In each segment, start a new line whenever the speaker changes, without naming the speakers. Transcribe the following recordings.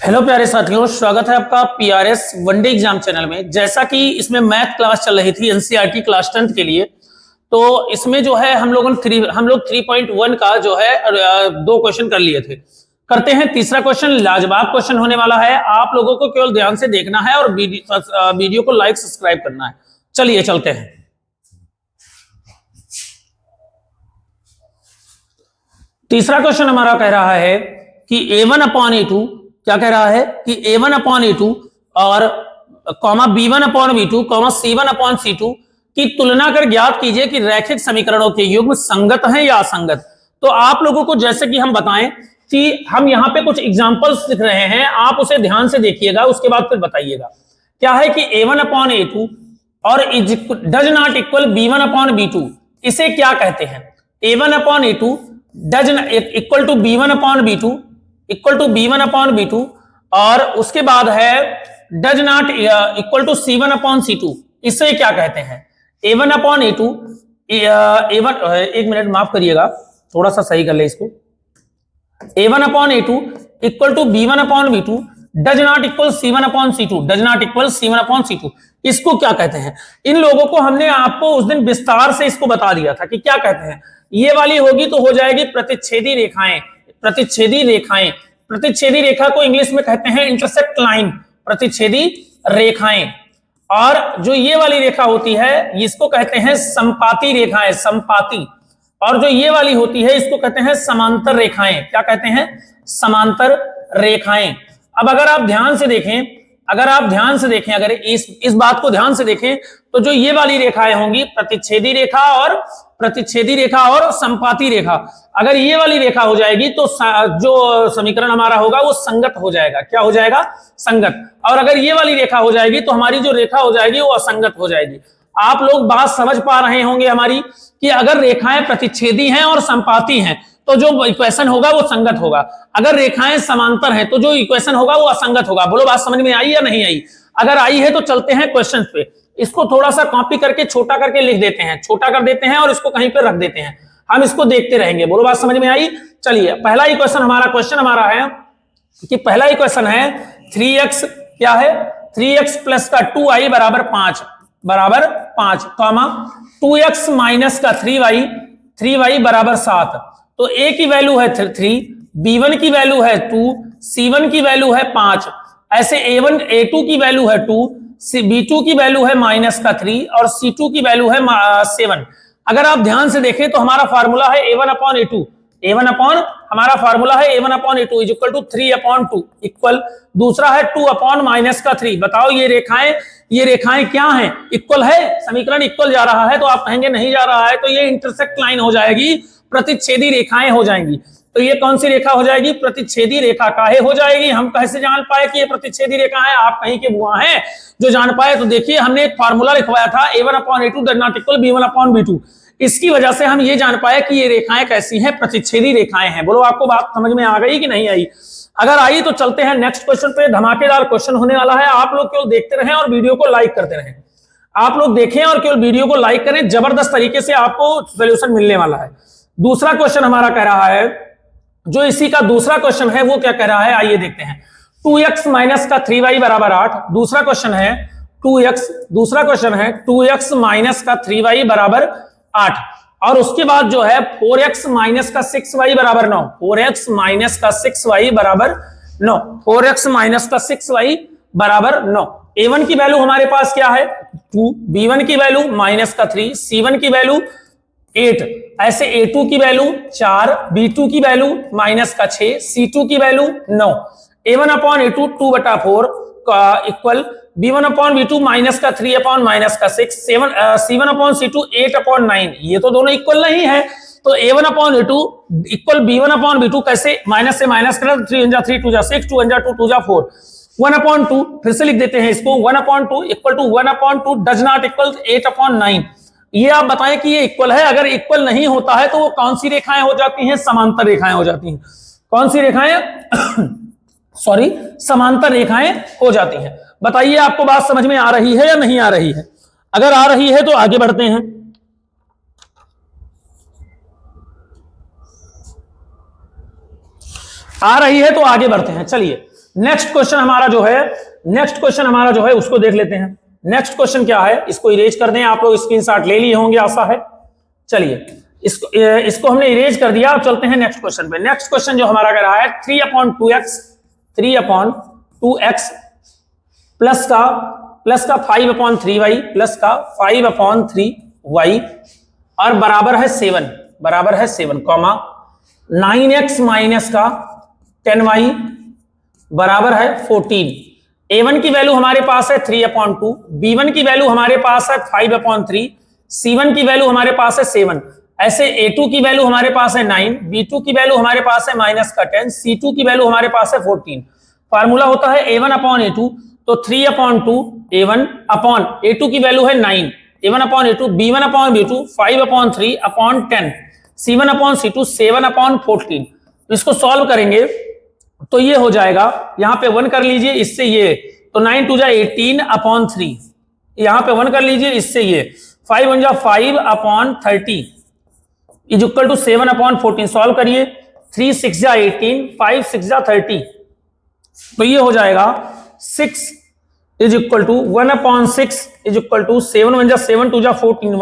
Hello प्यारे साथियों, स्वागत है आपका पीआरएस वनडे एग्जाम चैनल में। जैसा कि इसमें मैथ क्लास चल रही थी एनसीईआरटी क्लास 10th के लिए, तो इसमें जो है हम लोग 3.1 का जो है दो क्वेश्चन कर लिए थे। करते हैं तीसरा क्वेश्चन। लाजवाब क्वेश्चन होने वाला है, आप लोगों को केवल ध्यान से देखना है और वीडियो को लाइक सब्सक्राइब करना है। चलिए चलते हैं। तीसरा क्वेश्चन हमारा कह रहा है कि a1/a2 क्या कह रहा है कि a1/a2 और b1/b2 c1/c2 की तुलना कर ज्ञात कीजिए कि रैखिक समीकरणों के युग्म संगत हैं या असंगत। तो आप लोगों को जैसे कि हम बताएं कि हम यहां पे कुछ एग्जांपल्स लिख रहे हैं, आप उसे ध्यान से देखिएगा, उसके बाद फिर बताइएगा। क्या है कि a1/a2 और डज नॉट इक्वल b1/b2, इसे क्या कहते हैं? a1/a2 does equal to b1/b2 equal to b1/b2 और उसके बाद है does not equal to c1/c2, इसे क्या कहते हैं? a1/a2 एक मिनट माफ करिएगा, थोड़ा सा सही कर ले इसको। a1/a2 equal to b1/b2 does not equal c1/c2, does not equal c1/c2, इसको क्या कहते हैं? इन लोगों को हमने आपको उस दिन विस्तार से इसको बता दिया था कि क्या कहते हैं। ये वाली होगी तो हो जाएगी प्रतिच्छेदी रेखाएं। प्रतिच्छेदी रेखाएं, प्रतिच्छेदी रेखा को इंग्लिश में कहते हैं इंटरसेक्ट लाइन, प्रतिच्छेदी रेखाएं। और जो ये वाली रेखा होती है इसको कहते हैं संपाती रेखाएं, संपाती। और जो ये वाली होती है इसको कहते हैं समांतर रेखाएं। क्या कहते हैं? समांतर रेखाएं। अब अगर आप ध्यान से देखें, अगर इस बात को ध्यान से देखें तो जो ये वाली रेखाएं होंगी प्रतिच्छेदी रेखा और संपाती रेखा, अगर ये वाली रेखा हो जाएगी तो जो समीकरण हमारा होगा वो संगत हो जाएगा। क्या हो जाएगा? संगत। और अगर ये वाली रेखा हो जाएगी तो हमारी जो रेखा हो जाएगी वो असंगत हो जाएगी। आप लोग बात समझ पा रहे होंगे हमारी कि अगर रेखाएं प्रतिच्छेदी हैं और संपाती हैं तो जो इक्वेशन होगा वो संगत होगा। अगर रेखाएं समांतर हैं तो जो इक्वेशन होगा वो असंगत होगा। बोलो बात समझ में आई या नहीं आई? अगर आई है तो चलते हैं क्वेश्चन पे। इसको थोड़ा सा कॉपी करके छोटा करके लिख देते हैं, छोटा कर देते हैं और इसको कहीं पे रख देते हैं, हम इसको देखते रहेंगे। बोलो बात समझ में आई? चलिए पहला इक्वेशन हमारा है कि पहला इक्वेशन है 3x, क्या है? 3x प्लस का 2i बराबर 5 कॉमा 2x माइनस का 3y बराबर 7। तो a की वैल्यू है 3, b1 की वैल्यू है 2, c1 की वैल्यू है 5, ऐसे a2 की वैल्यू है 2, b2 की वैल्यू है माइनस का 3 और c2 की वैल्यू है 7। अगर आप ध्यान से देखें तो हमारा फार्मूला है a1/a2, हमारा फार्मूला है a1/a2 is equal to 3/2 equal, दूसरा है 2 माइनस का 3। बताओ ये रेखाएं क्या हैं? इक्वल है, समीकरण इक्वल जा रहा है तो आप कहेंगे नहीं जा रहा है, तो ये इंटरसेक्ट लाइन हो जाएगी, प्रतिच्छेदी रेखाएं हो जाएंगी। तो ये कौन सी रेखा हो जाएगी? प्रतिच्छेदी रेखा। काहे हो जाएगी? हम कैसे जान पाए कि ये प्रतिच्छेदी रेखा है? आप कहीं के बुआ हैं जो जान पाए? तो देखिए हमने एक फार्मूला लिखवाया था a1/a2 does not equal b1/b2, इसकी वजह से हम ये जान पाए कि ये रेखाएं कैसी हैं? प्रतिच्छेदी रेखाएं हैं। बोलो आपको बात समझ में आ गई कि नहीं आई? अगर आई तो चलते हैं नेक्स्ट क्वेश्चन पे। धमाकेदार क्वेश्चन होने वाला है, आप लोग केवल देखते रहें और वीडियो को लाइक करते रहें। आप लोग देखें और केवल वीडियो को लाइक करें, जबरदस्त तरीके से आपको सोल्यूशन मिलने वाला है। दूसरा क्वेश्चन हमारा कह रहा है, जो इसी का दूसरा क्वेश्चन है वो क्या कह रहा है, आइए देखते हैं। 2x माइनस का 3y बराबर 8, दूसरा क्वेश्चन है 2x माइनस का 3y बराबर 8 और उसके बाद जो है 4x माइनस का 6y बराबर 9, 4x माइनस का 6y बराबर 9, 4x माइनस का 6y बराबर 9। a1 की वैल्यू हमारे पास क्या है? 2, b1 की वैल्यू माइनस का 3, c1 की वैल्यू 8, ऐसे a2 की वैल्यू 4, b2 की वैल्यू माइनस का 6, c2 की value 9। a1/a2 2/4 equal b1/b2 minus का 3 माइनस का 6, c1/c2 8/9। ये तो दोनों इक्वल नहीं है, तो a1/a2 इक्वल b1/b2 कैसे? माइनस से माइनस करें, 3 × 3 2 × 6, 2 × 2 2 × 4, 1/2 फिर से लिख देते हैं इसको, 1/2 equal to 1/2 does not equal 8/9। ये आप बताएं कि ये इक्वल है। अगर इक्वल नहीं होता है तो वो कौन सी रेखाएं हो जाती हैं? समांतर रेखाएं हो जाती हैं। कौन सी रेखाएं? सॉरी, समांतर रेखाएं हो जाती हैं। बताइए आपको बात समझ में आ रही है या नहीं आ रही है? अगर आ रही है तो आगे बढ़ते हैं। आ रही है तो आगे बढ़ते हैं। चलिए नेक्स्ट क्वेश्चन हमारा जो है उसको देख लेते हैं। नेक्स्ट क्वेश्चन क्या है, इसको इरेज कर दें, आप लोग स्क्रीनशॉट ले लिए होंगे आशा है। चलिए इसको हमने इरेज कर दिया। अब चलते हैं नेक्स्ट क्वेश्चन पे। नेक्स्ट क्वेश्चन जो हमारा कह रहा है 3/2x प्लस का 5/3y प्लस का 5/3y और बराबर है 7 कॉमा 9x माइनस का 10y बराबर है 14। a1 की वैल्यू हमारे पास है 3/2, b1 की वैल्यू हमारे पास है 5/3, c1 की वैल्यू हमारे पास है 7। ऐसे a2 की वैल्यू हमारे पास है 9, b2 की वैल्यू हमारे पास है माइनस का 10, c2 की वैल्यू हमारे पास है 14। फार्मूला होता है a1/a2, तो 3/2 a1 अपॉन a2 की वैल्यू है 9, a1/a2, b1/b2 5/3/10, c1/c2 7/14। इसको सॉल्व करेंगे तो ये हो जाएगा, यहां पे 1 कर लीजिए, इससे ये, तो 9 2 जा 18/3, यहां पे 1 कर लीजिए, इससे ये 5 1 जा 5/30 इज इक्वल टू 7/14। सॉल्व करिए, 3 6 जा 18, 5 6 जा 30, तो ये हो जाएगा 6 is equal to 1/6 is equal to 7 1 जा 7 2 जा 14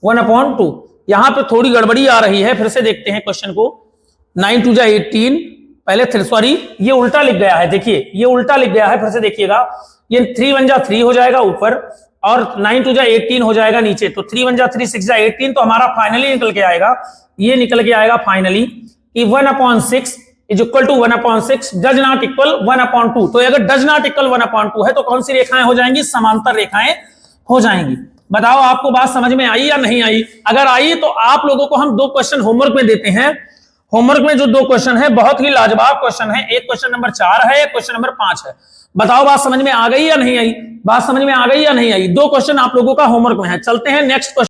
1/2। यहां पे थोड़ी गड़बड़ी आ रही है, फिर से देखते हैं क्वेश्चन को। 9 2 जा 18, पहले सॉरी ये उल्टा लिख गया है, देखिए ये उल्टा लिख गया है, फिर से देखिएगा। ये 3 1 जा 3 हो जाएगा ऊपर और 9 2 जा 18 हो जाएगा नीचे, तो 3 1 जा 3 6 जा 18, तो हमारा फाइनली निकल के आएगा, ये निकल के आएगा फाइनली कि 1/6 is equal to 1/6 does not equal 1/2। तो अगर डज नॉट इक्वल 1/2 है तो कौन सी रेखाएं हो जाएंगी, समांतर रेखाएं हो जाएंगी। बताओ आपको बात समझ में आई या नहीं आई? अगर आई तो आप लोगों को हम 2 क्वेश्चन होमवर्क में देते हैं। होमवर्क में जो 2 क्वेश्चन है बहुत ही लाजवाब क्वेश्चन है, एक क्वेश्चन नंबर 4 है, एक क्वेश्चन नंबर 5 है। बताओ बात समझ में आ गई या नहीं आई? बात समझ में आ गई या नहीं आई? 2 क्वेश्चन आप लोगों का होमवर्क में है। चलते हैं नेक्स्ट क्वेश्चन।